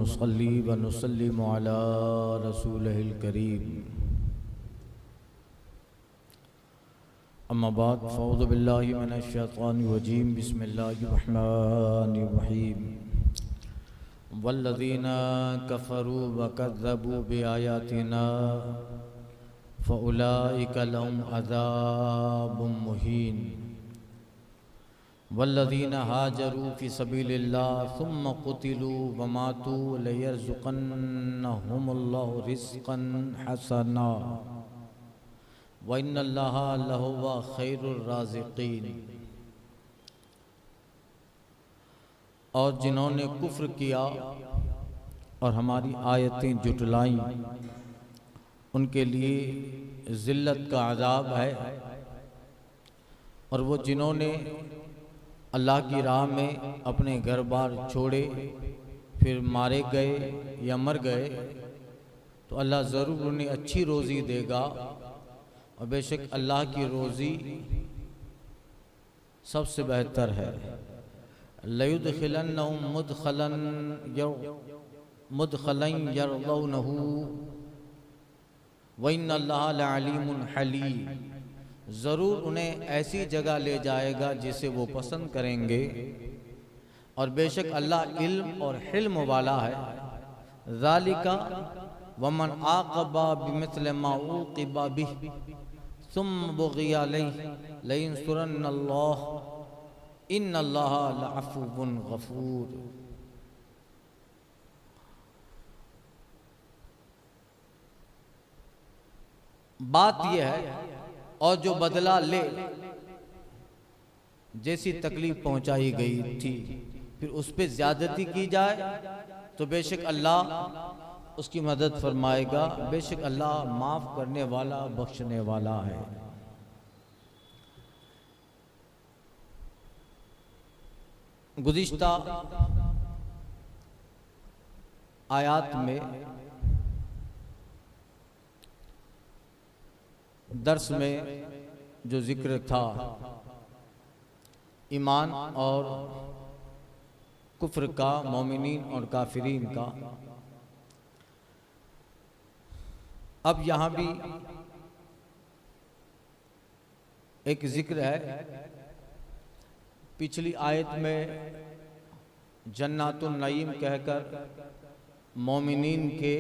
नुसल्ली व नुसल्लिमु अला रसूलिहिल करीम। अम्मा बाद फ़अऊज़ु बिल्लाहि मिनश शैतानिर रजीम। बिस्मिल्लाहिर रहमानिर रहीम। वल्लज़ीना कफ़रू व कज़्ज़बू बिआयातिना फ़उलाइका लहुम अज़ाबुम मुहीन। वल्लज़ीना हाजरू फ़ी सबीलिल्लाह सुम्मा क़ुतिलू व मातू लयरज़ुक़न्नहुमुल्लाहु रिज़्क़न हसना व इन्नल्लाहा लहुवा खैरुर राज़िक़ीन। और जिन्होंने कुफ्र किया और हमारी आयतें जुटलाईं उनके लिए ज़िल्लत का अज़ाब है। और वो जिन्होंने अल्लाह की राह में अपने घर बार छोड़े फिर मारे गए या मर गए तो अल्लाह ज़रूर उन्हें अच्छी रोज़ी देगा। और बेशक अल्लाह की रोज़ी सबसे बेहतर है। लयुदखिलन्नहुम मुदखलन यरज़ौनहु व इन्नल्लाहा लअलीमुन हलीम। ज़रूर उन्हें ऐसी जगह ले जाएगा जिसे वो पसंद करेंगे और बेशक अल्लाह इल्म और हिल्म वाला है। ज़ालिका वमन आक़बा बिमिस्ल मा उक़िबा बिही सुम्मा बुग़िया अलैहि लयंसुरन्नल्लाह इन्नल्लाहा लअफ़ुव्वुन ग़फ़ूर। बात यह है और जो बदला ले, जैसी तकलीफ पहुंचाई गई थी फिर उस पर ज्यादती की जाए तो बेशक अल्लाह उसकी मदद फरमाएगा। बेशक अल्लाह माफ करने वाला बख्शने वाला है। गुज़िश्ता आयात में दर्स में जो जिक्र था ईमान और कुफ्र का, मोमिनीन और काफिरीन का, अब यहाँ भी एक जिक्र है। पिछली आयत में जन्नतुल नईम कहकर मोमिनीन के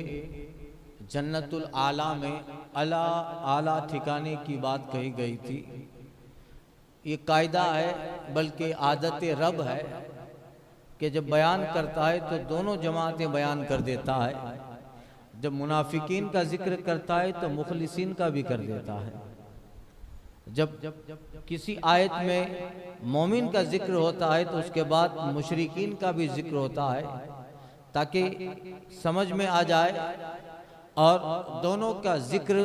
जन्नतुल आला में आला ठिकाने की बात कही गई थी। ये कायदा है बल्कि आदत रब है कि जब बयान करता है तो दोनों जमातें बयान कर देता है। जब मुनाफिकीन का जिक्र करता है तो मुखलिसीन का भी कर देता है। जब किसी आयत में मोमिन का जिक्र होता है तो उसके बाद मुशरिकीन का भी जिक्र होता है ताकि समझ में आ जाए और दोनों का जिक्र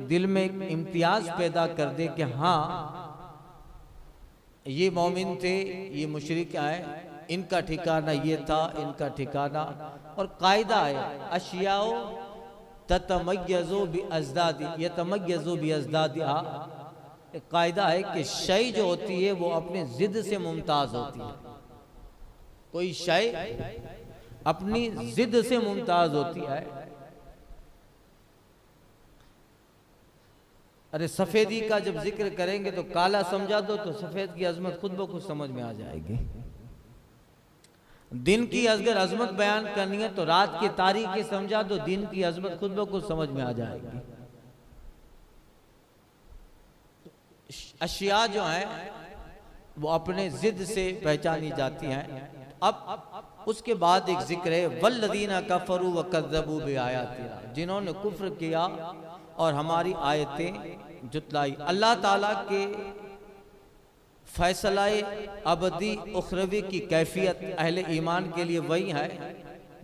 दिल में एक इम्तियाज पैदा कर दे कि हाँ ये मोमिन थे, ये मुशरिक हैं, इनका ठिकाना ये था, इनका ठिकाना। और कायदा है अशियाओ ततमय्यज़ु बिअज़दादी यतमय्यज़ु बिअज़दादिहा। एक कायदा है कि शय जो होती है वो अपने जिद से मुमताज होती है। कोई शय अपनी जिद से मुमताज होती है। अरे सफेदी का जब जिक्र करेंगे तो काला समझा दो तो सफेद की अजमत खुद ब खुद समझ में आ जाएगी। दिन की अगर अजमत बयान करनी है तो रात की तारीकी समझा दो, दिन की अजमत खुद ब खुद समझ में आ जाएगी। अशिया जो है वो अपने जिद से पहचानी जाती हैं। अब उसके बाद एक जिक्र है वल्लज़ीना कफ़रू व कज़्ज़बू बिआयातिना, जिन्होंने कुफ्र किया और हमारी आयतें जुटलाई। अल्लाह ताला के फैसलाए अबदी उखरवी की कैफियत अहले ईमान के लिए वही है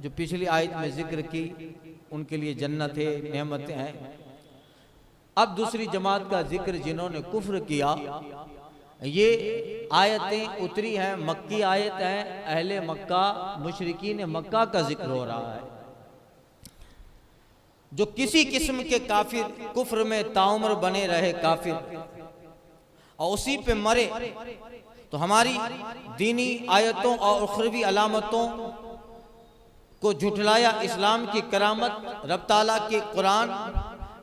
जो पिछली आयत में जिक्र की। उनके लिए जन्नत है, नेमतें हैं। अब दूसरी जमात का जिक्र जिन्होंने कुफ्र किया। ये आयतें उतरी हैं, मक्की आयत हैं। अहले मक्का मुशरिकीन मक्का का जिक्र हो रहा है जो किसी किस्म के काफिर कुफ्र में ताउम्र बने रहे काफिर और उसी पे मरे तो हमारी दीनी आयतों और उखरवी अलामतों को झुठलाया, इस्लाम की करामत, रब ताला के कुरान,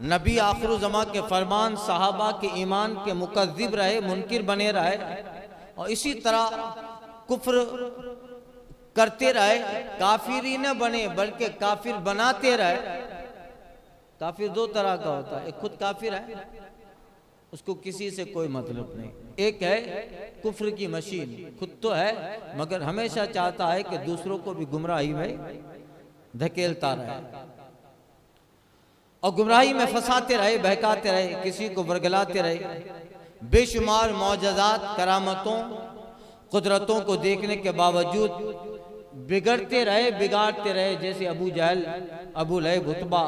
नबी आखिर ज़मा के फरमान, सहाबा के ईमान के मुकज़्ज़िब रहे, मुनकिर बने रहे और इसी तरह कुफ्र करते रहे, काफिरी न बने बल्कि काफिर बनाते रहे। काफिर दो तरह का होता है, एक खुद काफिर है, उसको किसी से कोई मतलब नहीं, एक है कुफ्र की मशीन, खुद तो है मगर हमेशा चाहता है कि दूसरों को भी गुमराही में धकेलता रहे और गुमराही में फंसाते रहे, बहकाते रहे, किसी को वर्गलाते रहे। बेशुमार मौजज़ात, करामतों, कुदरतों को देखने के बावजूद बिगड़ते रहे, बिगाड़ते रहे, जैसे अबू जहल, अबू लहब, उतबा,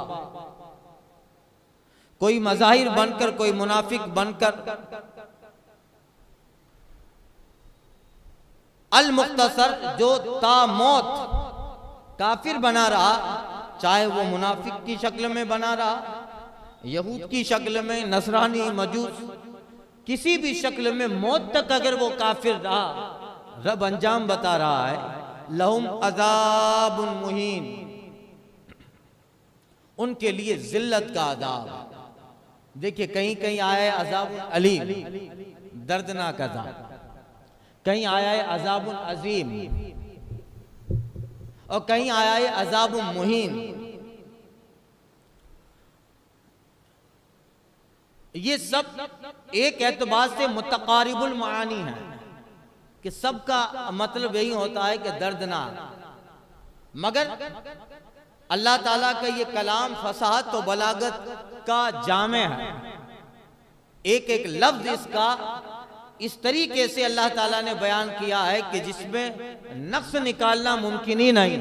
कोई मज़ाहिर बनकर, कोई मुनाफिक बनकर। अल मुख्तसर जो ता मौत काफिर बना रहा, चाहे वो मुनाफिक की शक्ल में बना रहा, यहूद की शक्ल में, नसरानी, मजूस, किसी भी शक्ल में, मौत तक अगर वो काफिर रहा, रब अंजाम बता रहा है, लहुम अज़ाबुन मुहीन, उनके लिए जिल्लत का अज़ाब। देखिए कहीं कहीं आया है अज़ाबुन अलीम, दर्दनाक अज़ाब, कहीं आया है अज़ाबुन अज़ीम और कहीं आया है अज़ाबुन मुहीन। ये सब एक एतबार से मुतकारिबुल मानी है कि सबका मतलब यही होता है कि दर्दनाक, मगर अल्लाह ताला का ये कलाम फसाहत तो बलागत का जामे है। एक एक लफ्ज इसका इस तरीके से अल्लाह ताला ने बयान किया है कि जिसमें नक्स निकालना मुमकिन ही नहीं।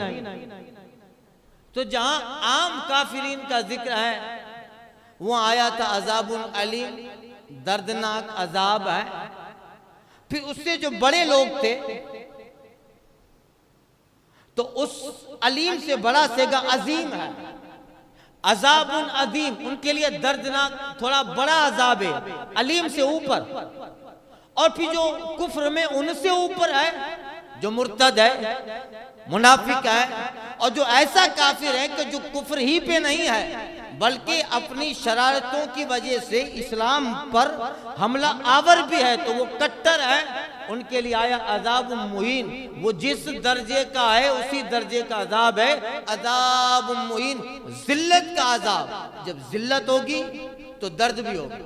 तो जहां आम काफिरीन का जिक्र है वो आया था अज़ाबुन अलीम, दर्दनाक अजाब है। फिर उससे जो बड़े लोग थे तो उस अलीम से बड़ा सेगा अजीम है, अजाबुन अजीम, उनके लिए दर्दनाक थोड़ा बड़ा अजाब है, अलीम से ऊपर। और फिर जो कुफ्र में उनसे ऊपर है, जो मुर्तद है, मुनाफिक है, और जो ऐसा काफिर है कि जो कुफ्र ही पे नहीं है बल्कि अपनी शरारतों की वजह से इस्लाम पर हमला आवर भी है, तो वो कट्टर है, उनके लिए आया अज़ाब मुहीन। वो जिस दर्जे का है उसी दर्जे का अजाब है, अज़ाब मुहीन, जिल्लत का अजाब। जब जिल्लत होगी तो दर्द भी होगा।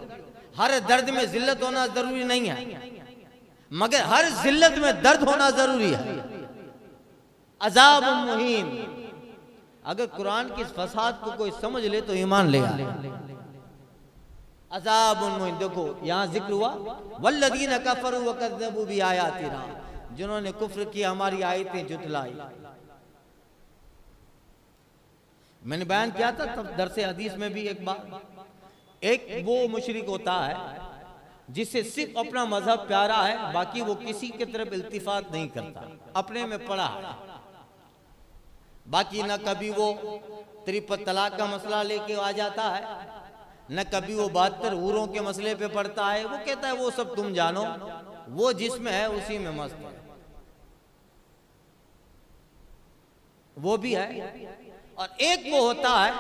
हर दर्द में जिल्लत होना जरूरी नहीं है, मगर हर जिल्लत में दर्द होना जरूरी है। अज़ाब मुहीन, अगर कुरान की इस फसाद को कोई समझ ले तो ईमान ले आए। अज़ाब मुहीन, देखो यहाँ जिक्र हुआ वल्लज़ीना कफ़रू व कज़्ज़बू बिआयातिना, जिन्होंने कुफ्र किया, हमारी आयतें जुटलाई। मैंने बयान किया था तब दरसे हदीस में भी एक बार, एक वो मुशरिक होता है जिसे सिर्फ अपना मजहब प्यारा है, बाकी वो किसी की तरफ इल्तिफात नहीं करता, अपने में पड़ा है। बाकी न कभी वो त्रिपत तलाक का मसला लेके आ जाता है, न कभी वो 72 हूरों के मसले पे पड़ता है। वो कहता है वो सब तुम जानो, वो जिसमें है उसी में मस्त है, वो भी है। और एक वो होता है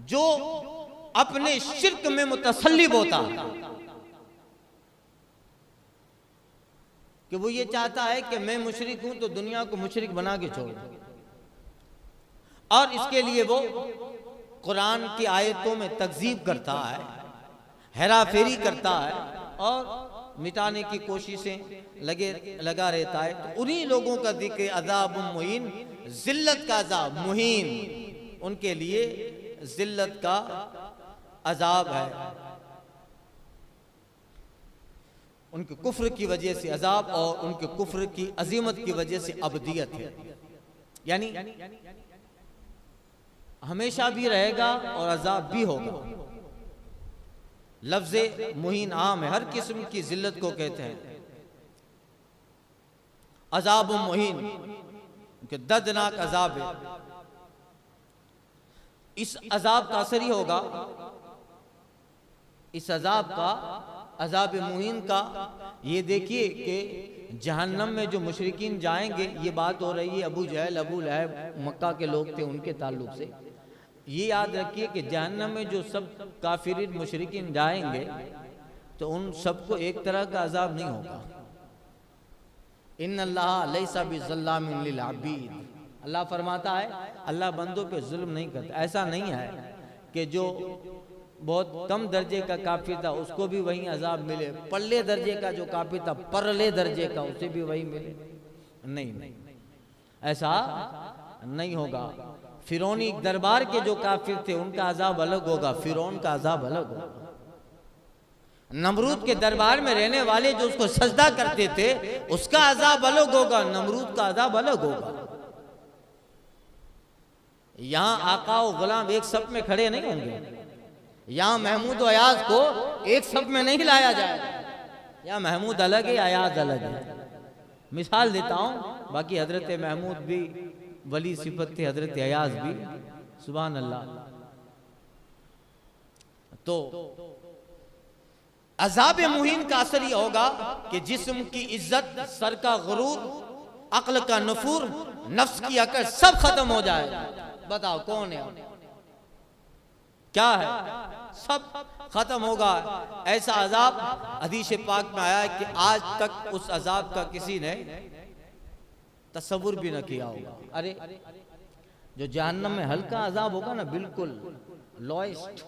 जो अपने शिर्क में मुतसल्लिब होता है कि वो ये चाहता है कि मैं मुशरिक हूं तो दुनिया को मुशरिक बना के छोड़ दूं, और इसके लिए वो कुरान की आयतों में तकज़ीब करता है, हेरा फेरी करता है और मिटाने की कोशिशें लगा रहता है। तो उन्हीं लोगों का जिक्र अज़ाब मुहीन, जिल्लत का अज़ाब, मुहीन उनके लिए जिल्लत का अज़ाब है, उनके कुफ्र की वजह से अज़ाब और उनके कुफ्र की अजीमत की वजह से अबदियत है, यानी हमेशा भी रहेगा और अज़ाब भी होगा। लफ्ज़ मुहीन आम है, हर किस्म की जिल्लत को कहते हैं अज़ाब मुहीन, उनके दर्दनाक अज़ाब है। इस अज़ाब का असर ही होगा, इस अज़ाब का, अज़ाब मुहीन का, ये देखिए कि जहन्नम में जो मुशरिकीन जाएंगे, ये बात हो रही है अबू जहल अबू लहब मक्का के लोग थे उनके ताल्लुक से। ये याद रखिए कि जहन्नम में जो सब काफिरीन मुशरिकीन जाएंगे तो उन सबको एक तरह का अजाब नहीं होगा। इन्नल्लाह लैसा बिज़ल्लामिन लिल अबीद, अल्लाह फरमाता है अल्लाह बंदों पे जुल्म नहीं करता। ऐसा नहीं है कि जो बहुत कम दर्जे का काफिर था उसको भी वही अजाब मिले, पल्ले दर्जे का जो काफिर था परले दर्जे का उसे भी वही मिले, नहीं, ऐसा नहीं होगा। फिरौनी दरबार के जो काफिर थे उनका अजाब अलग होगा, फिरौन का अजाब अलग होगा। नमरूद के दरबार में रहने वाले जो उसको सजदा करते थे उसका अजाब अलग होगा, नमरूद का अजाब अलग होगा। यहाँ आका और गुलाम एक सफ में खड़े नहीं होंगे, यहाँ महमूद और अयाज को एक सफ में नहीं लाया जाएगा। यहाँ महमूद अलग है, अयाज अलग है। मिसाल देता हूँ, बाकी हजरत महमूद भी वली सिफत थे, हजरत अयाज भी, सुभान अल्लाह। तो अजाब मुहीन का असर यह होगा कि जिस्म की इज्जत, सर का गुरूर, अक्ल का नफूर, नफ्स की अकड़ सब खत्म हो जाए। बताओ कौन है, क्या है, सब खत्म होगा। ऐसा अजाब हदीस पाक में आया कि आज तक उस अजाब का किसी ने तसव्वुर भी न किया होगा। अरे जो जहन्नम में हल्का अजाब होगा ना, बिल्कुल लोएस्ट,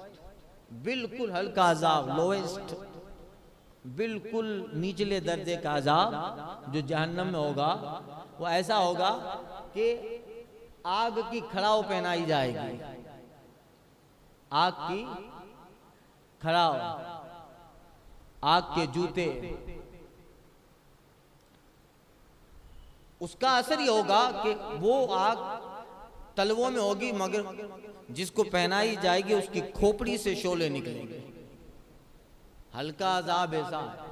बिल्कुल हल्का अजाब, लोएस्ट, बिल्कुल निचले दर्जे का अजाब जो जहन्नम में होगा, वो ऐसा होगा कि आग की खड़ाव पहनाई जाएगी, आग की खड़ाव, आग के जूते। उसका असर ये होगा कि वो आग तलवों में होगी, मगर जिसको पहनाई जाएगी उसकी खोपड़ी से शोले निकलेंगे। हल्का अजाब ऐसा है।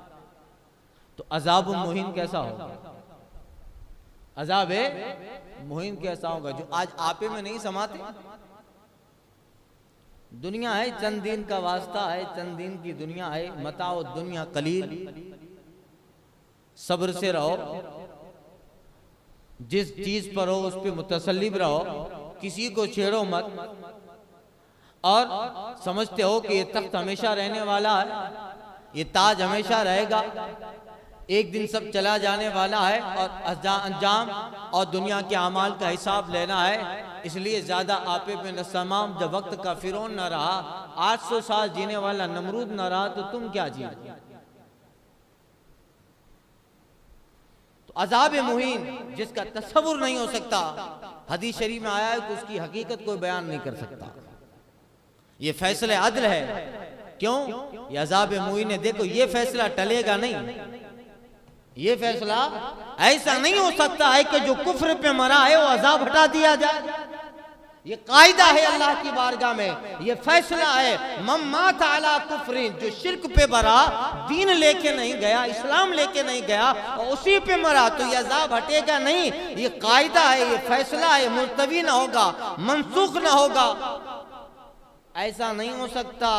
तो अजाब मुहीन कैसा होगा, अजाब मुहीन कैसा होगा जो आज आपे में नहीं समाते। दुनिया है, चंद दिन का वास्ता है, चंद दिन की दुनिया है। मताओ दुनिया कलील, सब्र से रहो, जिस चीज पर हो उस पर मुतसल्लिब रहो, किसी को छेड़ो मत, और समझते हो कि ये तख्त हमेशा रहने वाला है, ये ताज हमेशा रहेगा, एक दिन सब चला जाने वाला है और अंजाम और दुनिया के अमाल का हिसाब लेना है। इसलिए ज्यादा आपे पे न समाम, जब वक्त का फिरौन न रहा, 800 साल जीने वाला नमरूद न रहा, तो तुम क्या जी। तो अजाब मुहीन जिसका तसव्वुर नहीं हो सकता, हदीस शरीफ में आया है कि उसकी हकीकत कोई बयान नहीं कर सकता। ये फैसले अदल है। क्यों? ये अजाब मुहीन है। देखो ये फैसला टलेगा नहीं, ये फैसला ऐसा नहीं हो सकता है कि जो कुफ्र पे मरा है वो अजाब हटा दिया जाए। ये कायदा है अल्लाह की बारगाह में, ये फैसला है। मम्मात अला कुफ्रिन, जो शिर्क पे मरा, दीन लेके नहीं गया, इस्लाम लेके नहीं गया और उसी पे मरा, तो ये अजाब हटेगा नहीं। ये कायदा है, ये फैसला है, मुल्तवी ना होगा, मनसूख ना होगा। ऐसा नहीं हो सकता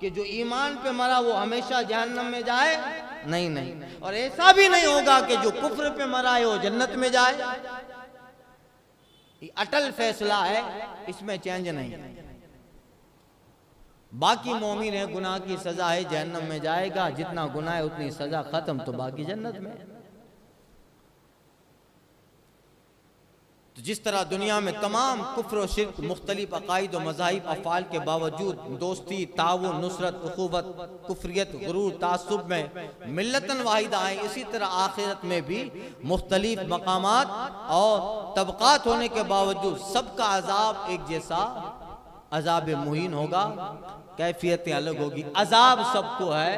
कि जो ईमान पे मरा वो हमेशा जहन्नम में जाए, नहीं। और ऐसा भी नहीं होगा कि जो कुफ्र पे मरा है वो जन्नत में जाए। ये अटल फैसला है, इसमें चेंज नहीं। बाकी मोमिन है, गुनाह की सजा है, जहन्नम में जाएगा, जितना गुनाह है उतनी सजा, खत्म, तो बाकी जन्नत में। तो जिस तरह दुनिया में तमाम कुफ्र और शिर्क, मुख्तलिफ अकायद और मज़ाहिब अफ़ाल के बावजूद दोस्ती, ताउन, नुसरत, उख़ुवत, कुफ्रियत, गुरूर, तासुब में मिल्लतन वाहिदा है, इसी तरह आखिरत में भी मुख्तलिफ मकामात और तबक़ात होने के बावजूद सबका अजाब एक जैसा अजाब मुहीन होगा। कैफियतें अलग होगी। अजाब सबको है,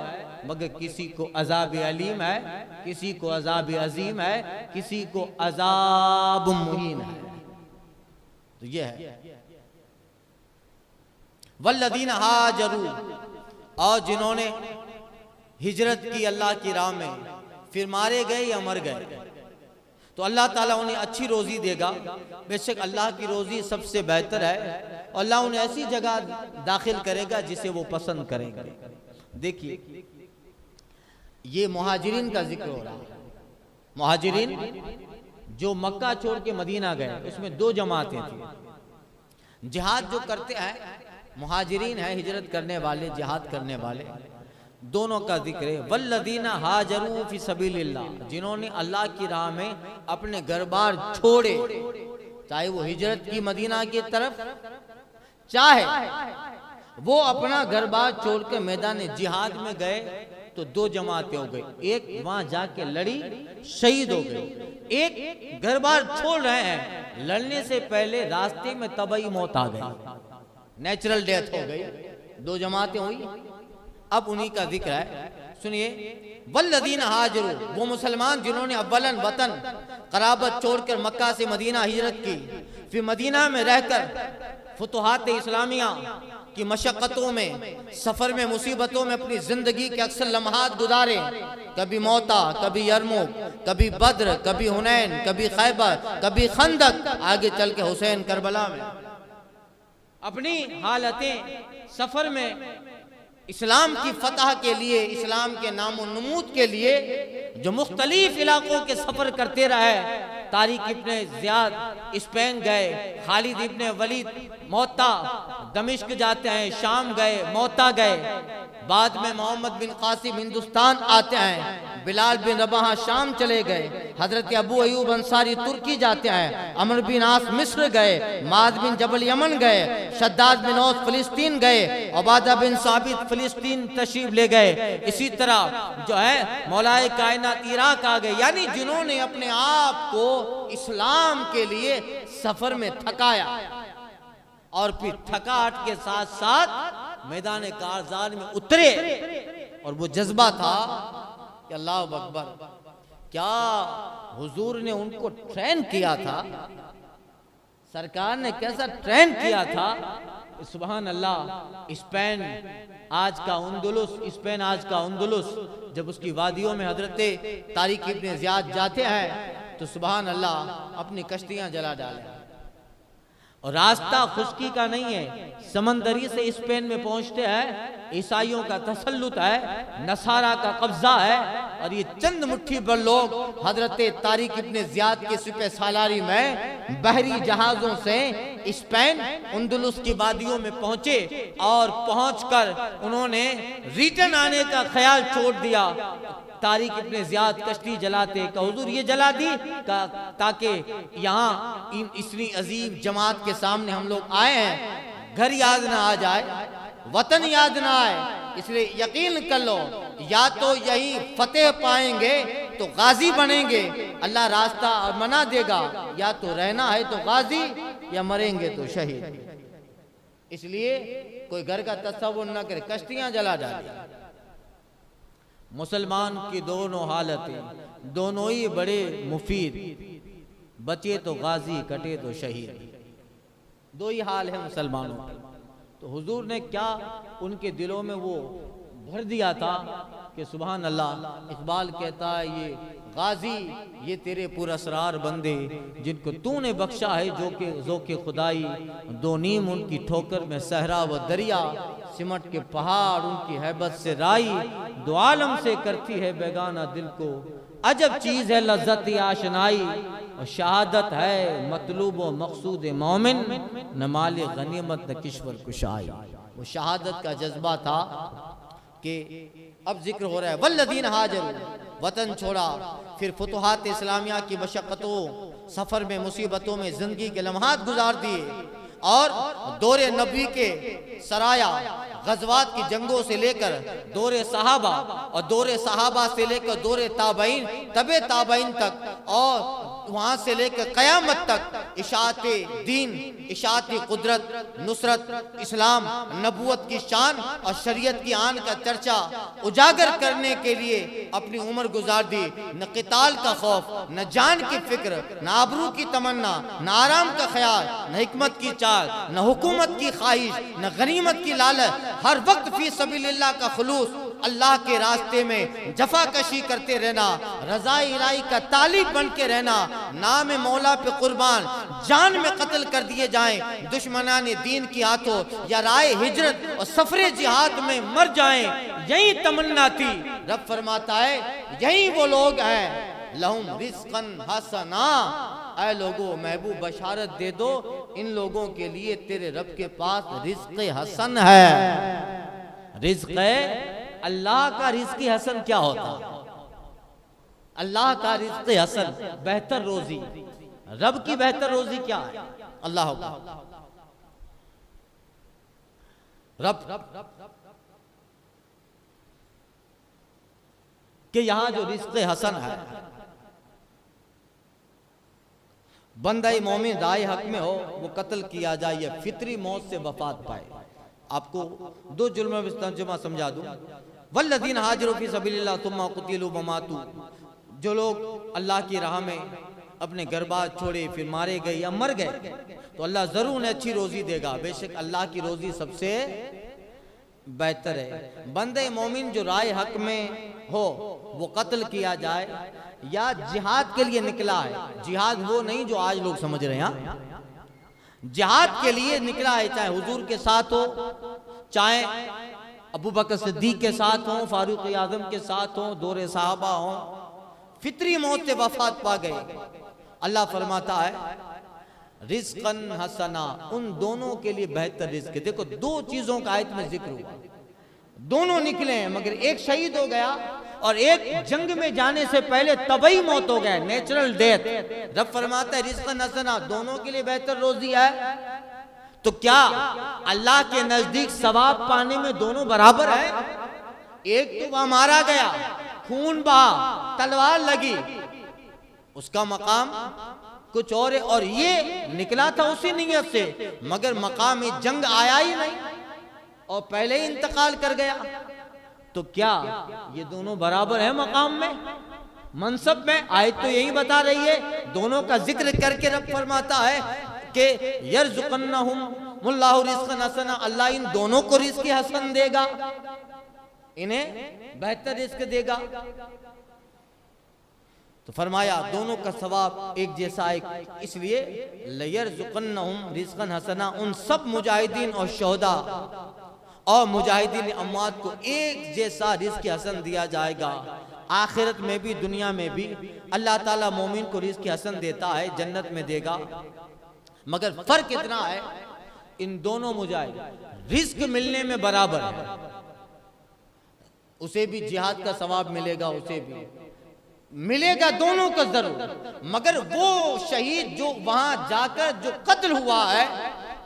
मगर किसी को अजाब अलीम है, किसी को अजाब अजीम है, किसी को अजाब मुहीन है। तो ये है। वल्लदीना हाजरू, और जिन्होंने हिजरत की अल्लाह की राह में, फिर मारे गए या मर गए, तो अल्लाह ताला उन्हें अच्छी रोजी देगा। बेशक अल्लाह की रोजी सबसे बेहतर है। अल्लाह उन्हें ऐसी जगह दाखिल करेगा जिसे वो पसंद करेंगे। देखिए ये मुहाजिरीन का जिक्र हो रहा है। मुहाजिरीन जो मक्का छोड़ के मदीना गए, उसमें दो जमातें थी। जिहाद जो करते हैं, मुहाजिरीन है हिजरत करने वाले, जिहाद करने वाले, दोनों का जिक्र है। वल्लदीना हाजरू फी सबीलिल्लाह, जिन्होंने अल्लाह की राह में अपने घर बार छोड़े, चाहे वो हिजरत की मदीना की तरफ, चाहे वो अपना घर बार छोड़ के मैदान जिहाद में गए, तो दो जमातें हो गई। एक वहां जाके लड़ी, शहीद हो गई। एक घर बार छोड़ रहे हैं, लड़ने से पहले रास्ते में तबाही मौत आ गई, नेचुरल डेथ हो गई। दो जमातें हुई। अब उन्हीं का जिक्र है, सुनिए। वल्लदीन हाजरू, वो मुसलमान जिन्होंने अव्वलन वतन कराबत छोड़कर मक्का से मदीना हिजरत की, फिर मदीना में रहकर फुतुहात इस्लामिया की मशक्क़तों में, सफर में, मुसीबतों में अपनी जिंदगी के अक्सर लम्हात गुजारे। कभी मौता, कभी यरमुक, कभी बद्र, कभी हुनैन, कभी खैबर, कभी खंदक, आगे चल के हुसैन करबला में। अपनी हालतें सफर में इस्लाम की फतह के लिए, इस्लाम के नामो नमूद के लिए जो मुख्तलिफ इलाकों के सफर करते रहे। तारिक इब्ने ज़ियाद स्पेन गए, खालिद इब्ने वलीद मोता दमिश्क जाते हैं, शाम गए, मोता गए। बाद में मोहम्मद बिन कासिम हिंदुस्तान आते हैं, बिलाल बिन रबाह शाम चले गए, हजरत अबू अयूब अंसारी तुर्की जाते हैं, अमर बिन आस मिस्र गए, माद बिन जबल यमन गए, शद्दाद बिन औस फिलिस्तीन गए, उबादा बिन साबित फिलिस्तीन तशरीफ ले गए। इसी तरह जो है मौलाए कायनात इराक आ गए। यानी जिन्होंने अपने आप को इस्लाम के लिए सफर में थकाया और फिर थकावट के साथ साथ मैदान कारज़ान में उतरे, और वो जज्बा था कि अल्लाह अकबर, क्या हुजूर ने उनको ट्रेन किया था, सरकार ने कैसा ट्रेन किया था। सुभान अल्लाह। स्पेन आज का अंदलुस, स्पेन आज का अंदलुस, जब उसकी वादियों में हजरत तारिक इब्ने ज़ियाद जाते हैं तो सुभान अल्लाह अपनी कश्तियां जला डाले। और रास्ता खुश्की का नहीं है, समंदरी से स्पेन में पहुंचते हैं। ईसाइयों का तसल्लुत है, नसारा का कब्जा है, और ये चंद मुट्ठी भर लोग हजरत तारिक इब्ने ज़ियाद के सिपह सालारी में बहरी जहाजों से स्पेन अंदलुस की वादियों में पहुंचे, और पहुंचकर उन्होंने रिटर्न आने का ख्याल छोड़ दिया। तारिक इब्ने ज़ियाद कश्ती जलाते का हुजूर ये जला दी ताकि यहाँ इतनी अजीम जमात के सामने हम लोग आए हैं, घर याद ना आ जाए, वतन याद ना आए। इसलिए यकीन कर लो, या तो यही फतेह पाएंगे तो गाजी बनेंगे, अल्लाह रास्ता मना देगा, या तो रहना है तो गाजी, या मरेंगे तो शहीद। इसलिए कोई घर का तस्वुर न करे, कश्तियां जला डाली। मुसलमान की दोनों हालतें, दोनों ही बड़े मुफीद, बचे तो गाजी, कटे तो शहीद, दो ही हाल है मुसलमानों का। तो हुजूर ने क्या उनके दिलों में वो भर दिया था कि सुभान अल्लाह। इकबाल कहता है, ये गाजी, ये तेरे पुरअसरार बंदे, जिनको तूने बख्शा है जो के खुदाई, दो नीम उनकी ठोकर में सहरा व दरिया, सिमट के पहाड़ उनकी हैबत से राई, दो आलम से करती है बेगाना दिल को, अजब चीज है लज्जत आशनाई, और शहादत है मतलूब व मकसूद मोमिन, न माले गनीमत न किश्वर कुशाई। वो शहादत का जज्बा था कि अब जिक्र हो रहा है, वल्लदीन हाजर, वतन छोड़ा, फिर फुतुहात इस्लामिया की मशक्क़तों, सफर में, मुसीबतों में जिंदगी के लम्हात गुजार दिए, और दौरे नबी के सराया गज़वात की जंगों से लेकर दौरे सहाबा, और दौरे सहाबा से लेकर दौरे ताबईन, तबे ताबईन तक, और वहां से लेकर क़यामत तक इशाअत दीन, इशाअत कुदरत, नुसरत, इस्लाम, नबूवत की शान और शरीयत की आन का चर्चा उजागर करने के लिए अपनी उम्र गुजार दी। न क़िताल का खौफ, न जान की फिक्र, न आबरू की तमन्ना, न आराम का ख्याल, न हिकमत की चाल, न हुकूमत की ख्वाहिश, न गनीमत की लालच, हर वक्त फी सबीलिल्लाह का खुलूस, अल्लाह के रास्ते में जफाकशी करते रहना, रज़ाए इलाही का तालिब बन के रहना, नाम मौला पे कुर्बान, जान में कत्ल कर दिए जाएं दुश्मनाने दीन की हाथों, या राय हिजरत और सफरे जिहाद में मर जाएं, यही तमन्ना थी। रब फरमाता है, यही वो लोग हैं लहुम रिज़्क़न हसना, ऐ लोगों महबूब बशारत दे दो इन लोगों के लिए तेरे रब के पास रिज़्क़ हसन है। रिज़्क़ अल्लाह का रिज़्क़ हसन क्या होता है? अल्लाह का रिज़्क़ हसन बेहतर रोजी, रब की बेहतर रोजी क्या है? अल्लाह रब कि यहां जो रिज़्क़ हसन है, बंदा मोमिन राय हक में हो वो कत्ल किया जाए या फितरी मौत से वफात पाए। आपको दो जुल्म तर्जुमा समझा दूं। वल्लज़ीन हाजरू फी सबीलिल्लाह सुम्मा कुतिलू वमातू, जो लोग अल्लाह की राह में अपने घर बार छोड़े फिर मारे गए या मर गए तो अल्लाह जरूर उन्हें अच्छी रोजी देगा। बेशक अल्लाह की रोजी सबसे बेहतर है। बंदे मोमिन जो राय हक में हो वो कत्ल किया जाए या जिहाद के लिए निकला है, जिहाद वो नहीं जो आज लोग समझ रहे हैं, जिहाद के लिए निकला है, चाहे हुजूर के साथ हो, चाहे अबू बकर सिद्दीक के साथ हो, फारूक आजम के साथ हो, दौरे साहबा हो, फितरी मौत से वफात पा गए। अल्लाह फरमाता है रिज़्क़न हसना, उन दोनों के लिए बेहतर रिज़्क़। देखो दो चीजों का आयत में जिक्र हुआ, दोनों निकले हैं मगर एक शहीद हो गया और एक जंग में जाने से पहले तबई मौत हो गया, नेचुरल डेथ। रब फरमाता है रिज़्क़न हसना, दोनों के लिए बेहतर रोजी है। तो क्या अल्लाह के नजदीक सवाब पाने में दोनों बराबर है? एक तो वहां मारा गया, खून बहा, तलवार लगी, उसका मकाम कुछ और ये निकला था उसी नियत से मगर मकाम जंग आया ही नहीं और पहले ही इंतकाल कर गया। तो क्या ये दोनों बराबर है मकाम में, मनसब में? आयत तो यही बता रही है। दोनों का जिक्र करके रब फरमाता है कि यरज़ुक़न्नहुमुल्लाहु रिज़्क़न हसना, अल्लाह इन दोनों को रिज़्क़ हसन देगा, इन्हें बेहतर रिज़्क़ देगा। तो फरमाया दोनों का सवाब एक जैसा है, इसलिए लयरज़ुक़न्नहुम रिज़्क़न हसना, उन सब मुजाहिदीन और शोहदा और मुजाहिदीन अम्वात को एक जैसा रिज़्क़ हसन दिया जाएगा। आखिरत में भी दुनिया में भी अल्लाह ताला मोमिन को रिज़्क़ हसन देता है, जन्नत में देगा। मगर फर्क इतना है इन दोनों मुजाहिद रिज़्क़ मिलने में बराबर है, उसे भी जिहाद का सवाब मिलेगा, उसे भी मिलेगा, दोनों को जरूर। मगर वो शहीद जो वहां जाकर जो कत्ल हुआ है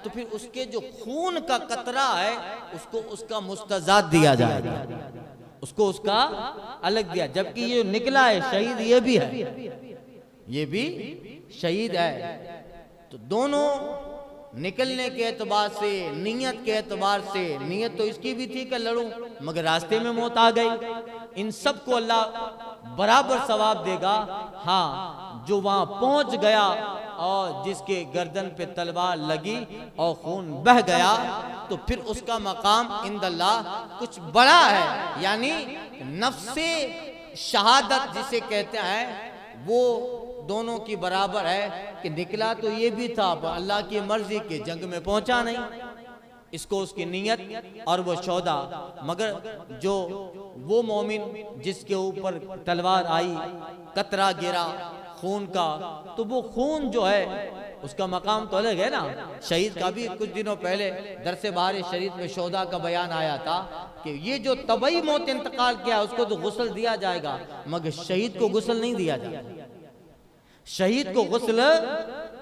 तो फिर उसके जो खून का कतरा है उसको उसका मुस्तज़ाद दिया जाएगा, उसको उसका अलग दिया। जबकि ये निकला है शहीद, ये भी है, ये भी शहीद है। तो दोनों निकलने के एतबार से, नीयत के एतबार से, नीयत तो इसकी भी थी कि लड़ूं मगर रास्ते में मौत आ गई। इन सब को अल्लाह बराबर सवाब देगा। हाँ, जो वहां पहुंच गया और जिसके गर्दन पे तलवार लगी और खून बह गया तो फिर उसका मकाम इंदल्लाह कुछ बड़ा है, यानी नफ्से शहादत जिसे कहते हैं वो दोनों की बराबर है कि निकला तो ये भी था अल्लाह की मर्जी के, जंग में पहुंचा नहीं, इसको उसकी नीयत और वो शौदा। मगर जो वो मोमिन जिसके ऊपर तलवार आई, कतरा गिरा खून का, तो वो खून जो है उसका मकाम तो अलग है ना। शहीद का भी कुछ दिनों पहले दरसे बाहर शरीफ में शौदा का बयान आया था कि ये जो तबई मौत इंतकाल किया उसको तो गुस्ल दिया जाएगा मगर शहीद को गुस्ल नहीं दिया जाता, शहीद को गुस्ल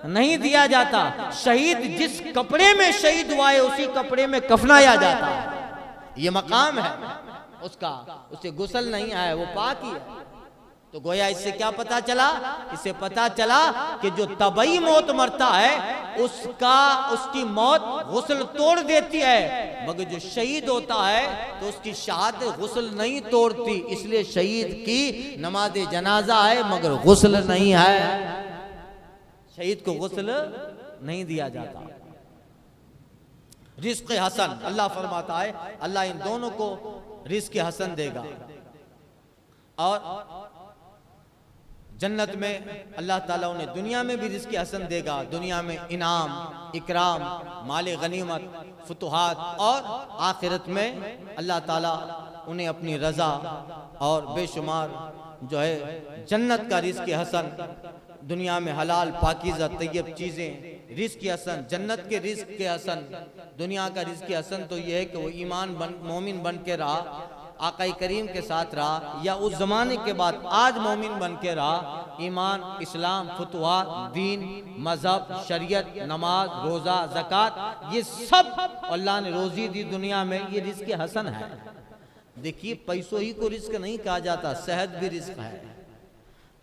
नहीं दिया जाता। शहीद जिस कपड़े में शहीद हुआ है उसी कपड़े में कफनाया जाता है, ये मकाम है उसका, उसे गुस्ल नहीं आया, वो पाक ही है। तो गोया इससे क्या पता चला? इससे पता चला कि जो तबई मौत मरता है उसकी मौत गुस्ल तोड़ देती है, मगर जो शहीद होता है तो उसकी शहादत गुस्ल नहीं तोड़ती। इसलिए शहीद की नमाज जनाजा है मगर गुस्ल नहीं है, शहीद को गुस्ल नहीं दिया जाता। रिज़्क़ हसन, अल्लाह फरमाता है अल्लाह इन दोनों को रिज़्क़ हसन देगा। और जन्नत में अल्लाह ताला उन्हें दुनिया में भी रिज़्क़ हसन देगा, दुनिया में इनाम, इकराम, माले गनीमत, फुतुहात, और आखिरत में अल्लाह ताला उन्हें अपनी रज़ा और बेशुमार जो है जन्नत का रिज़्क़ हसन, दुनिया में हलाल पाकीज़ा तैयब चीज़ें, रिज़्क़ हसन, जन्नत के रिज़्क़ के हसन, दुनिया का रिज़्क़ हसन तो यह है कि वो मोमिन बन के रहा, आका करीम के साथ रहा, या उस ज़माने के बाद आज मोमिन बन के रहा, ईमान, इस्लाम, फतुहात, दीन, मज़हब, शरीयत, नमाज, रोज़ा, ज़कात, ये सब अल्लाह ने रोज़ी दी दुनिया में, ये रिज़्क़ हसन है। देखिए पैसों ही को रिज़्क़ नहीं कहा जाता, सेहत भी रिज़्क़ है,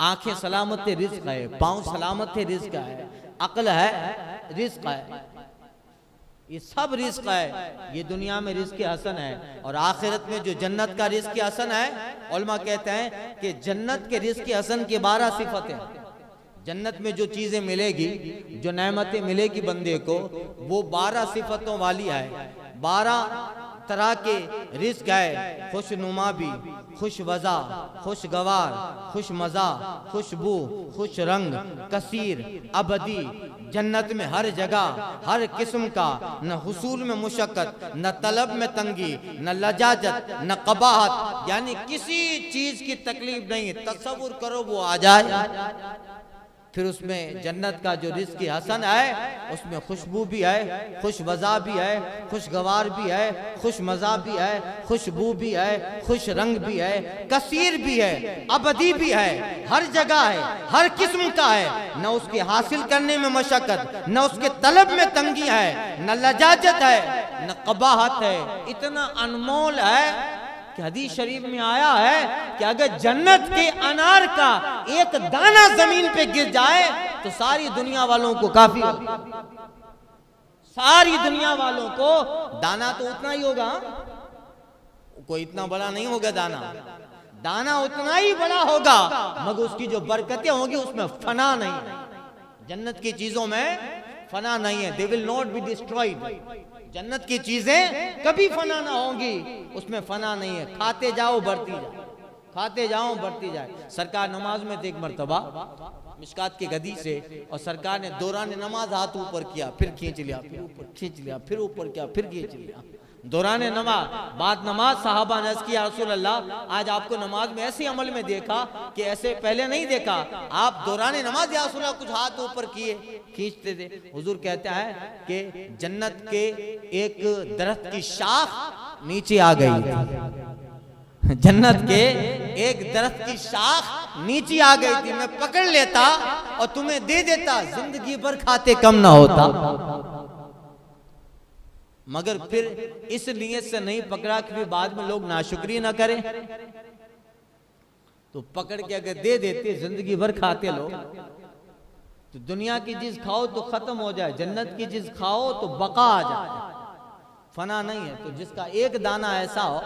आंखें सलामत रिज़्क़ है, पाँव सलामत रिज़्क़ है, अक्ल है रिज़्क़ है, ये सब रिज़्क़ है। ये दुनिया में रिज़्क़ हसन है और आखिरत में जो जन्नत का रिज़्क़ हसन है, उलमा कहते हैं कि जन्नत के रिज़्क़ हसन की 12 सिफतें, जन्नत में जो चीज़ें मिलेगी, जो नेमतें मिलेगी बंदे को, वो 12 सिफतों वाली है। 12 तरह के रिज़्क़ है, खुशनुमा भी, खुश वज़ा, खुशगवार, खुश मज़ा, खुशबू, खुश रंग, कसीर, अबदी, जन्नत में हर जगह हर किस्म का, न हुसूल में मुशक्क़त, न तलब में तंगी, न लजाजत, न कबाहत, यानी किसी चीज़ की तकलीफ नहीं। तसव्वुर करो वो आ जाए। फिर उसमें जन्नत का जो रिज़्क़ हसन है, उसमें खुशबू भी है, खुश वज़ा भी है, खुशगवार भी है, खुश मज़ा भी है, खुशबू भी है, खुश रंग भी है, कसीर भी है, अबदी भी है, हर जगह है, हर किस्म का है, न उसके हासिल करने में मशक्क़त, न उसके तलब में तंगी है, न लजाजत है, न कबाहत है। इतना अनमोल है कि हदीस शरीफ में आया है कि अगर जन्नत के अनार का एक दाना जमीन पे गिर जाए तो सारी दुनिया वालों को काफी होगा। सारी दुनिया वालों को दाना तो उतना ही होगा, कोई इतना बड़ा नहीं होगा दाना, दाना उतना ही बड़ा होगा, मगर उसकी जो बरकतें होंगी उसमें फना नहीं है। जन्नत की चीजों में फना नहीं है, they will not be destroyed. जन्नत की चीजें कभी फना ना होंगी, उसमें फना नहीं है। खाते जाओ बढ़ती जाए, खाते जाओ बढ़ती जाए। सरकार नमाज में देख मरतबा मिशकात की गदी से, और सरकार ने दौरान नमाज हाथ ऊपर किया, फिर खींच लिया, फिर ऊपर खींच लिया, फिर ऊपर किया, फिर खींच लिया। दौरान नमाज, बाद नमाज सहाबा ने अर्ज़ किया, रसूल अल्लाह आज आपको नमाज में ऐसे अमल में देखा कि ऐसे पहले नहीं देखा, आप दौरान नमाज या रसूल अल्लाह कुछ हाथ ऊपर किए, खींचते थे। हुजूर कहते हैं कि जन्नत के एक दरख्त की शाख नीचे आ गई थी, जन्नत के एक दरख्त की शाख नीचे आ गई थी, मैं पकड़ लेता और तुम्हें दे देता, जिंदगी भर खाते कम ना होता। मगर फिर इस नीयत से नहीं पकड़ा कि बाद में लोग नाशुक्री ना करें, तो पकड़ के अगर दे देते जिंदगी भर खाते लोग, तो दुनिया की चीज खाओ तो खत्म हो जाए, जन्नत की चीज खाओ तो बका आ जाए, फना नहीं है। तो जिसका एक दाना ऐसा हो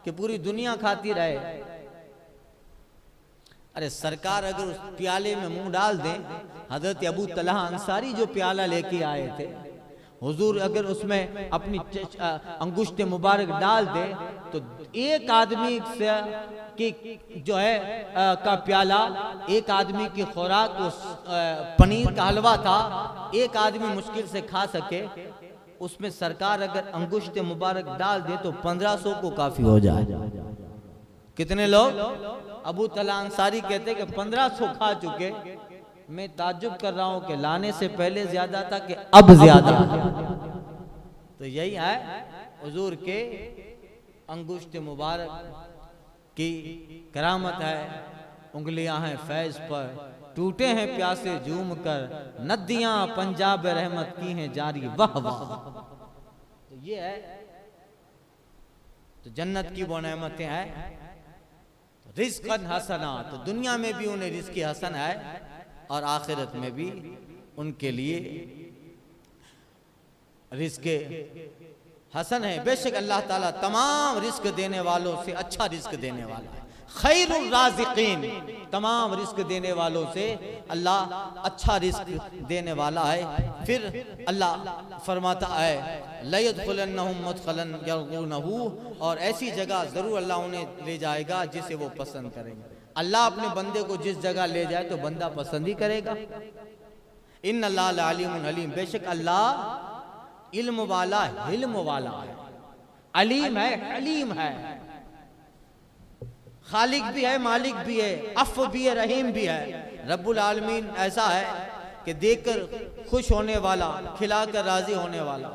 कि पूरी दुनिया खाती रहे, अरे सरकार अगर उस प्याले में मुंह डाल दे, हजरत अबू तलहा अंसारी जो प्याला लेके आए थे, हुजूर अगर उसमें अपनी अंगुष्ठ मुबारक डाल दे तो एक आदमी से की जो है का प्याला, एक आदमी की खुराक उस पनीर का हलवा था, एक आदमी मुश्किल से खा सके, उसमें सरकार अगर अंगुष्ठ मुबारक डाल दे तो 1500 को काफी हो जाए। कितने लोग? अबू तलहा अंसारी कहते कि 1500 खा चुके। मैं ताज्जुब कर रहा हूं कि लाने से पहले ज्यादा था कि अब ज्यादा। तो यही है हुजूर के अंगुष्ठ मुबारक की करामत है, उंगलियां हैं फैज पर, टूटे हैं प्यासे झूम कर, नदियां पंजाब रहमत की हैं जारी, वाह वाह। तो ये है, तो जन्नत की वो नेमतें हैं, रिज़्क़न हसना, तो दुनिया में भी उन्हें रिज़्क़ हसन है और आखिरत में भी उनके लिए रिज़्क़ हसन है। बेशक अल्लाह ताला तमाम रिज़्क़ देने वालों से अच्छा रिज़्क़ देने वाला है, खैरुर राज़िक़ीन, तमाम रिज़्क़ देने वालों से अल्लाह अच्छा रिज़्क़ देने वाला है। फिर अल्लाह फरमाता है लयदखुलन्नहुम मदखलन यरगूनहु, और ऐसी जगह ज़रूर अल्लाह उन्हें ले जाएगा जिसे वो पसंद करेंगे। अल्लाह अपने बंदे को जिस जगह ले जाए तो बंदा पसंद ही करेगा। इन्नल्लाह अलीमुन अलीम, बेशक अल्लाह इल्म वाला हिल्म वाला है, अलीम है हलीम है, खालिक भी है, मालिक भी है, अफ़ भी है, रहीम भी है। रब्बुल आलमीन ऐसा है कि देकर खुश होने वाला, खिलाकर राजी होने वाला।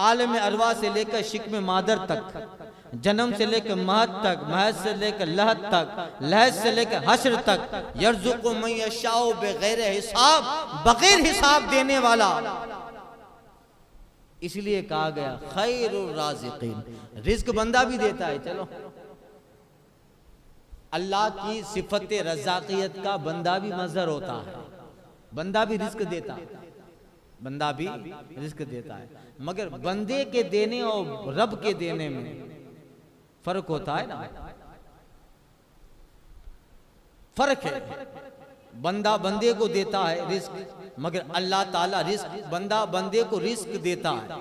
आलम अरवा से लेकर शिक्म मादर तक, जन्म से लेकर महद तक, महद से लेकर लहद तक, लहद से लेकर हश्र तक, यर्ज़ुक़ु मन यशाउ बगैर हिसाब, बगैर हिसाब देने वाला। इसलिए कहा गया खैरुर राज़िक़ीन, रिज़्क़ बंदा भी देता है। चलो, अल्लाह की सिफत रज़ाक़ियत का बंदा भी मज़हर होता है, बंदा भी रिज़्क़ देता है, बंदा भी रिज़्क़ देता है। मगर बंदे के देने और रब के देने में फर्क होता है ना, फर्क है। बंदा बंदे को देता है रिज़्क़, मगर अल्लाह ताला रिज़्क़, बंदा बंदे को रिज़्क़ देता है,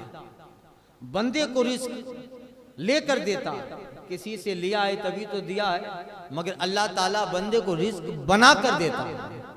बंदे को रिज़्क़ लेकर देता है। किसी से लिया है तभी तो दिया है, मगर अल्लाह ताला बंदे को रिज़्क़ बना कर देता है।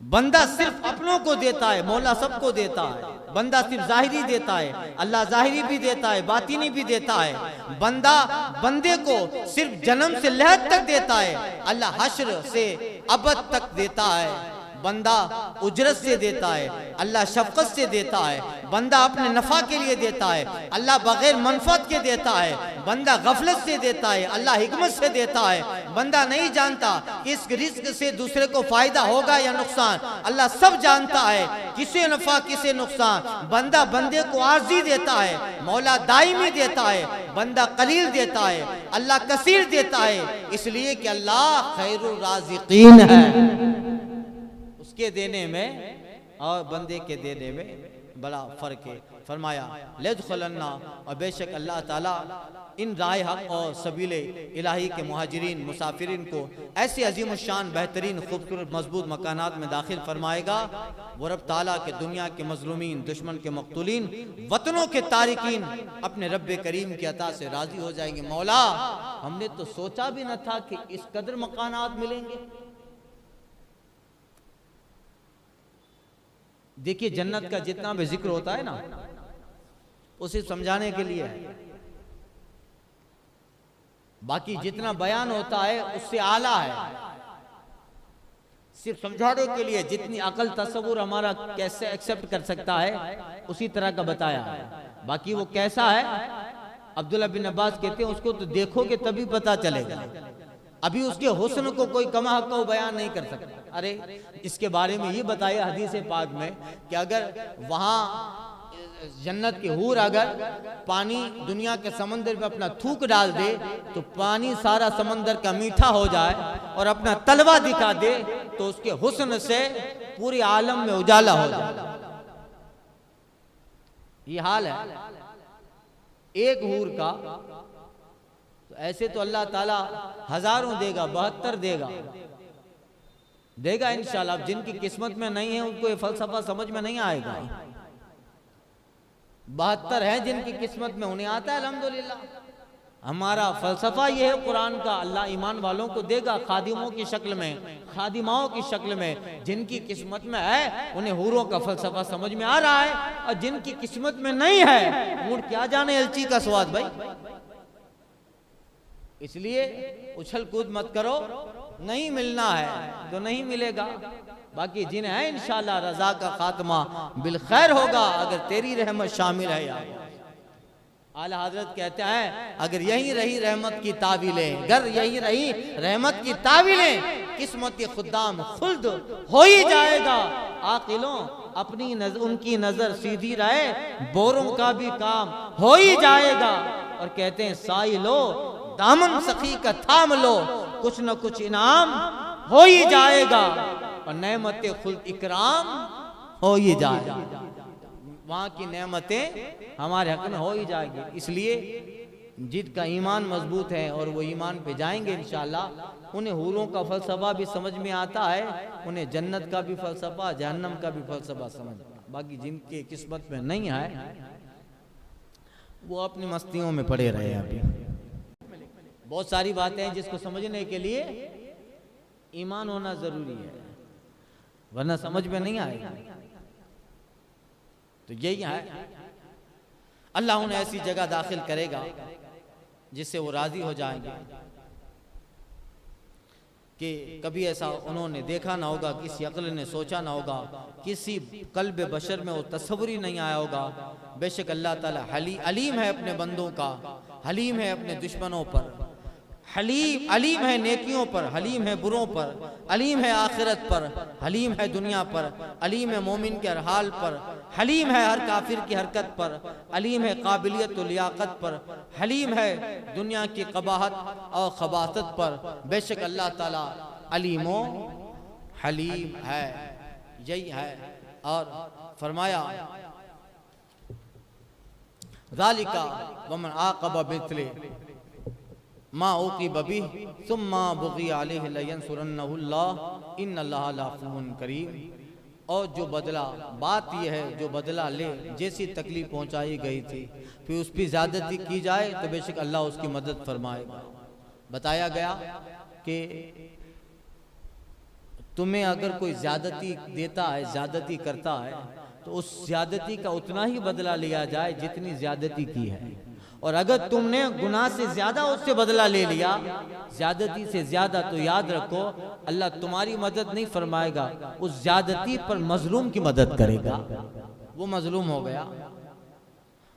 बंदा सिर्फ अपनों को देता है, मौला सबको देता है। बंदा सिर्फ जाहिरी देता है, अल्लाह जाहिरी भी देता है, बातिनी भी देता है। बंदा बंदे को सिर्फ जन्म से लहद तक देता है, अल्लाह हश्र से अबद तक देता है। बंदा उजरत से देता है, अल्लाह शफकत से देता है। बंदा अपने नफा के लिए देता है, अल्लाह बगैर मनफत के देता है। बंदा गफलत से देता है, अल्लाह हिकमत से देता है। बंदा नहीं जानता कि इस रिज़्क़ से दूसरे को फायदा होगा या नुकसान, अल्लाह सब जानता है, किसे नफा किसे नुकसान। बंदा बंदे को आर्जी देता है, मौला दाइमी देता है। बंदा कलील देता है, अल्लाह कसीर देता है। इसलिए कि अल्लाह खैरुर राज़िक़ीन है। उसके देने में और बंदे के देने में बड़ा फ़र्क है। फरमाया लयदखुलन्ना, और बेशक अल्लाह ताला इन राह हक़ और सबीले इलाही के मुहाजिरीन मुसाफिरीन को ऐसे अजीम शान बेहतरीन खूबसूरत मजबूत मकानात में दाखिल फरमाएगा। वो रब ताला के दुनिया के मजलूमीन, दुश्मन के मक़तूलीन, वतनों के तारिकीन अपने रब्बे करीम की अता से राज़ी हो जाएंगे। मौला, हमने तो सोचा भी न था कि इस कदर मकानात मिलेंगे। देखिए, जन्नत का जितना भी जिक्र होता है ना, उसे समझाने के लिए है। बाकी जितना बयान होता है उससे आला है, सिर्फ समझाने के लिए। जितनी अकल तसव्वुर हमारा कैसे एक्सेप्ट कर सकता है उसी तरह का बताया है। बाकी वो कैसा है, अब्दुल्ला बिन अब्बास कहते हैं उसको तो देखोगे तभी पता चलेगा। अभी उसके हुस्न को कोई कमा हक को बयान नहीं कर सकता। अरे, इसके बारे में ये बताया हदीस पाक में कि अगर वहाँ जन्नत के हूर अगर पानी दुनिया के समंदर में अपना थूक डाल दे तो पानी सारा समंदर का मीठा हो जाए, और अपना तलवा दिखा दे तो उसके हुस्न से पूरे आलम में उजाला हो जाए। ये हाल है एक हूर का। तो ऐसे तो अल्लाह ताला हजारों देगा, 72 देगा इंशाल्लाह। अब जिनकी किस्मत में नहीं है उनको ये फलसफा समझ में नहीं आएगा। 72 है जिनकी किस्मत में, उन्हें आता है अल्हम्दुलिल्लाह। हमारा फलसफा ये है कुरान का, अल्लाह ईमान वालों को देगा खादिमों की शक्ल में, खादिमाओं की शक्ल में। जिनकी किस्मत में है उन्हें हूरों का फलसफा समझ में आ रहा है, और जिनकी किस्मत में नहीं है वो क्या जाने एलची का स्वाद भाई। इसलिए उछल कूद मत करो, नहीं मिलना है तो नहीं मिलेगा। बाकी जिन्हें है इंशाल्लाह रजा का खात्मा बिल खैर होगा, अगर तेरी रहमत शामिल है। यार आला हजरत कहते हैं अगर यही रही रहमत की तावीलें, अगर यही रही रहमत की तावीलें, किस्मत खुदाम खुल्द हो ही जाएगा। आकिलों अपनी उनकी नजर सीधी रहे, बोरों का भी काम हो ही जाएगा। और कहते हैं साइलो दामन सखी का थाम लो, कुछ न कुछ इनाम हो ही जाएगा, और नेमतें खुद इकराम हो ही जाएगा। वहाँ की नेमतें हमारे हक में हो ही जाएगी। इसलिए जिनका ईमान मजबूत है और वो ईमान पे जाएंगे इंशाल्लाह, उन्हें हूरों का फलसफा भी समझ में आता है, उन्हें जन्नत का भी फलसफा, जहन्नम का भी फलसफा समझ। बाकी जिनके किस्मत में नहीं है वो अपनी मस्तियों में पड़े रहे। अभी बहुत सारी बातें हैं जिसको समझने के लिए ईमान होना जरूरी है, वरना समझ में नहीं आएगा। तो यही है, अल्लाह उन्हें ऐसी जगह दाखिल करेगा जिससे वो राजी हो जाएंगे। कि कभी ऐसा उन्होंने देखा ना होगा, किसी अक्ल ने सोचा ना होगा, किसी कल्ब बशर में वो तस्वुर ही नहीं आया होगा। बेशक अल्लाह ताला अलीम है अपने बंदों का, हलीम है अपने दुश्मनों पर, अलीम है नेकियों पर, हलीम है बुरों पर, अलीम है आखिरत पर, हलीम है दुनिया पर, अलीम है मोमिन के हर हाल पर, हलीम है हर काफिर की हरकत पर, अलीम है काबिलियत और लियाकत पर, हलीम है दुनिया की कबाहत और खबासत पर। बेशक अल्लाह ताला अलीमो हलीम है, यही है। और फरमाया ज़ालिका वमन आक़ब बिमिस्लि मा उक़िब बिही सुम्मा बुग़िया अलैहि लयंसुरन्नहुल्लाह इन्नल्लाह लअफ़ूवुन करीम। और जो बदला, बात यह है जो बदला ले, जैसी तकलीफ पहुंचाई गई थी फिर उस पर ज़्यादती की जाए तो बेशक अल्लाह उसकी मदद फरमाएगा। बताया गया कि तुम्हें अगर कोई ज़्यादती देता है, ज़्यादती करता है, तो उस ज़्यादती का उतना ही बदला लिया जाए जितनी ज़्यादती की है। और अगर तुमने गुनाह से ज्यादा उससे बदला ले लिया, ज्यादती से ज्यादा, तो याद रखो अल्लाह तुम्हारी मदद नहीं फरमाएगा, उस ज्यादती पर मजलूम की मदद करेगा। वो मजलूम हो गया।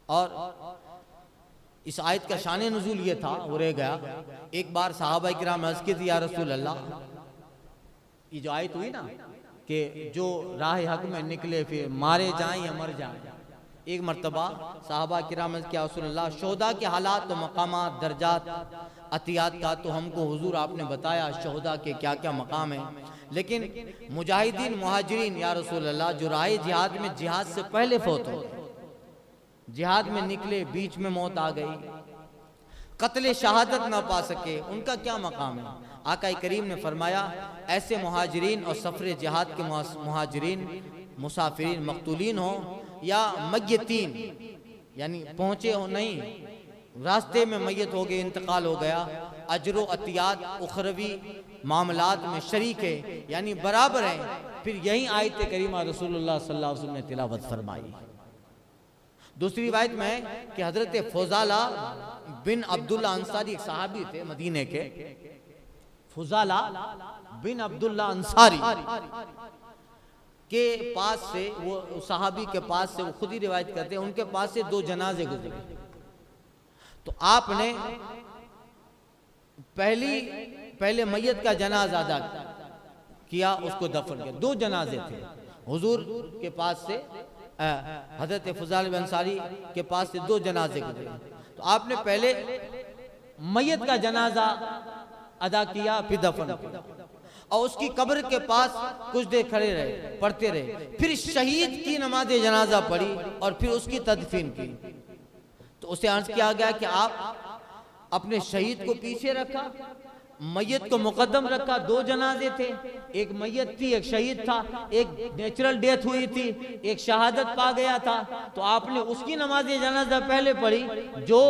और इस आयत का शान नुज़ूल ये था, वो रह गया। एक बार सहाबा किराम अर्ज़ की थी, या रसूल अल्लाह, ये जो आयत हुई ना कि जो राह हक में निकले फिर मारे जाएं या मर जाएं। एक मरतबा साहबा किराम क्या रसूल अल्लाह, शोहदा के हालात तो मकामात, दर्जात, अतियात का तो हमको हुजूर आपने बताया शोहदा के क्या क्या मकाम है, लेकिन मुजाहिदीन मुहाजिरीन या रसूल अल्लाह जो राह जिहाद में जिहाद से पहले फौत हो, जिहाद में निकले बीच में मौत आ गई, कत्ले शहादत ना पा सके, उनका क्या मकाम है? आका करीम ने फरमाया ऐसे मुहाजिरीन और सफर जिहाद के मुहाजिरीन, मुसाफिरीन, मकतूलीन हो या मय्यतीन, यानी पहुंचे हो नहीं, रास्ते में मैयत हो गए, इंतकाल हो गया, अजरो अतियात उखरवी मामलात में शरीक है, यानी बराबर है। फिर यही आयत करीमा रसूलुल्लाह सल्लल्लाहु अलैहि वसल्लम ने तिलावत फरमाई। दूसरी रिवायत में है कि हजरत फुजाला बिन अब्दुल्ला अंसारी एक सहाबी थे मदीने के, फुजाला बिन अब्दुल्ला अंसारी के पास से, वो सहाबी के पास से, वो खुद ही रिवायत करते हैं, उनके पास से 2 जनाजे गुजरे। तो आपने पहले मैयत का जनाजा अदा किया, उसको दफन किया। 2 जनाजे थे हुजूर के पास से, हजरत फुजाल बिन अंसारी के पास से 2 जनाजे गुजरे। तो आपने पहले मैयत का जनाजा अदा किया, फिर दफन किया, और उसकी कब्र के पास कुछ देर खड़े रहे, पढ़ते रहे, फिर शहीद की नमाज जनाजा पढ़ी और फिर उसकी तदफीन की। तो उसे अर्ज किया गया कि आप अपने शहीद को पीछे रखा, मैयत को मुकद्दम रखा। 2 जनाजे थे, एक मैयत थी, एक शहीद था, एक नेचुरल डेथ हुई थी, एक शहादत पा गया था। तो आपने उसकी नमाज जनाजा पहले पढ़ी, जो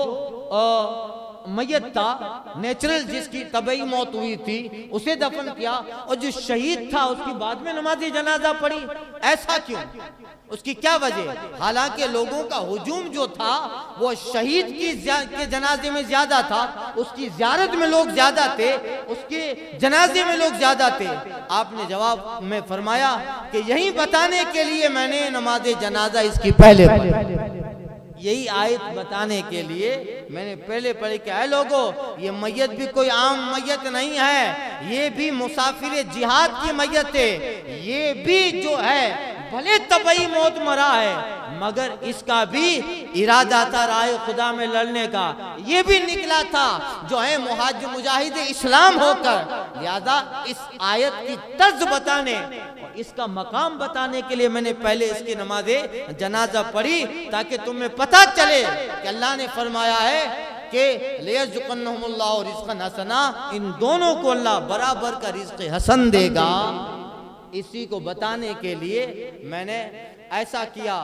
मैयत था, नेचुरल जिसकी तबई मौत हुई थी, उसे दफन किया, और जो शहीद था उसकी बाद में नमाज जनाजा पढ़ी। ऐसा क्यों? उसकी क्या वजह? हालांकि लोगों का हुजूम जो था वो शहीद के जनाजे में ज्यादा था, उसकी ज़ियारत में लोग ज्यादा थे, उसके जनाजे में लोग ज्यादा थे। आपने जवाब में फरमाया कि यही बताने के लिए मैंने नमाज जनाजा इसकी पहले पढ़ी, यही आयत बताने के लिए मैंने पहले पढ़ी कि ऐ लोगों, ये मैयत भी कोई आम मैयत नहीं है, ये भी मुसाफिर जिहाद की मैयत है। ये भी जो है भले तबई मौत मरा है, मगर इसका भी इरादा था राह खुदा में लड़ने का, ये भी निकला था जो है मुजाहिद इस्लाम होकर। लिहाजा इस आयत की तर्ज बताने, इसका मकाम बताने के लिए मैंने पहले इसकी नमाज़े जनाजा पढ़ी, ताकि तुम्हें पता चले कि अल्लाह ने फरमाया है कि लियज़ुक़न्नहुमुल्लाहु रिज़्क़न हसना, इन दोनों को अल्लाह बराबर का रिज़्क़ हसन देगा। इसी को बताने के लिए मैंने ऐसा किया।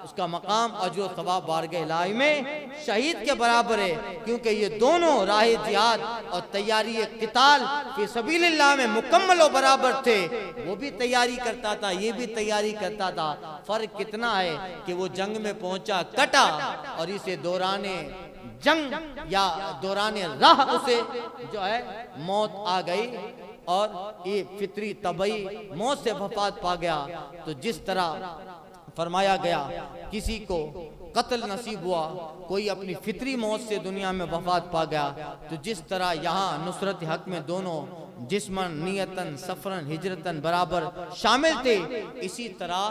उसका मकाम अजर और सवाब बारगाह इलाही में शहीद के बराबर है, क्योंकि ये दोनों राह जिहाद और तैयारी किताल फी सबीलिल्लाह में मुकम्मल और बराबर थे। वो भी तैयारी करता था, ये भी तैयारी करता था। फर्क कितना है कि वो जंग में पहुंचा, कटा, और इसे दौराने जंग या दौराने राह उसे जो है मौत आ गई। और ये फितरी तबई मौत से वफात पा गया, तो जिस तरह फरमाया गया किसी को कत्ल नसीब हुआ, कोई अपनी फितरी मौत से दुनिया में वफात पा गया, तो जिस तरह यहाँ नुसरत हक में दोनों जिस्मन नियतन सफरन हिजरतन बराबर शामिल थे, इसी तरह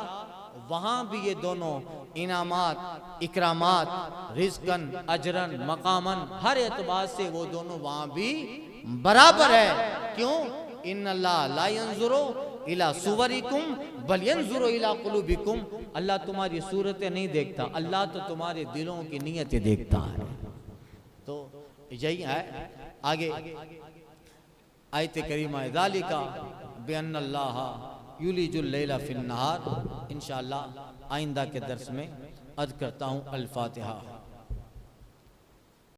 वहाँ भी ये दोनों इनामात इकरामात रिज़्क़न अजरन मकामन हर एतबार से वो दोनों वहाँ भी बराबर है। क्यों? इन्नल्लाह ला यंजुरु इला सुवरिकुम बल यंजुरु इला कुलूबिकुम। अल्लाह तुम्हारी सूरतें नहीं देखता, अल्लाह तो तुम्हारे दिलों की नीयतें देखता है। तो यही है। आगे आयत करीमा ज़ालिका बिअन्नल्लाह युलिजुल लैला फिन नहार। इंशाअल्लाह आइंदा के दर्स में अर्ज़ करता हूँ अल फातिहा।